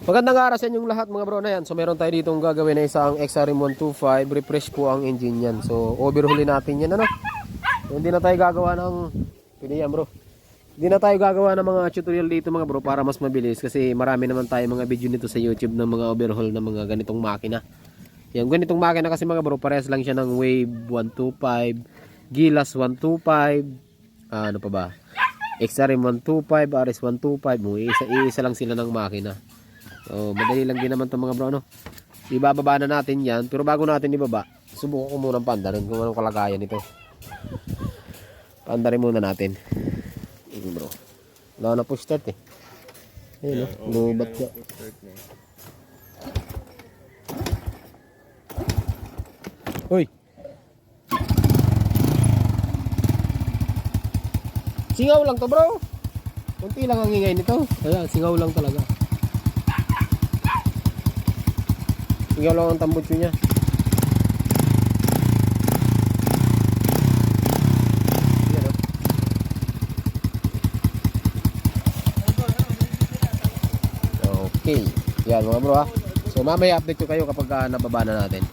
Magandang araw sa inyong lahat mga bro na yan. So meron tayo dito gagawin na isang XRM125. Refresh po ang engine yan. So overhaulin natin yan ano. So, hindi na tayo gagawa ng pwede yan bro. Hindi na tayo gagawa ng mga tutorial dito mga bro para mas mabilis. Kasi marami naman tayo mga video nito sa YouTube ng mga overhaul ng mga ganitong makina. Yan ganitong makina kasi mga bro parehas lang siya ng Wave 125, Gilas 125, ano pa ba? XRM125, RS125. Isa lang sila ng makina. So, madali lang din naman ito mga bro, ano? Ibababa na natin yan. Pero bago natin ibaba, subukan ko muna pandarin kung anong kalagayan nito. Pandarin muna natin. Ayun bro. Wala na push start eh. Ayun no, lubat siya. Hoy! Singaw lang to bro. Kunti lang ang ingay nito. Kaya singaw lang talaga. Singaw lang ang tambutso niya. Okay. Yan mga bro ha. So mamaya update ko kayo kapag nababa na natin.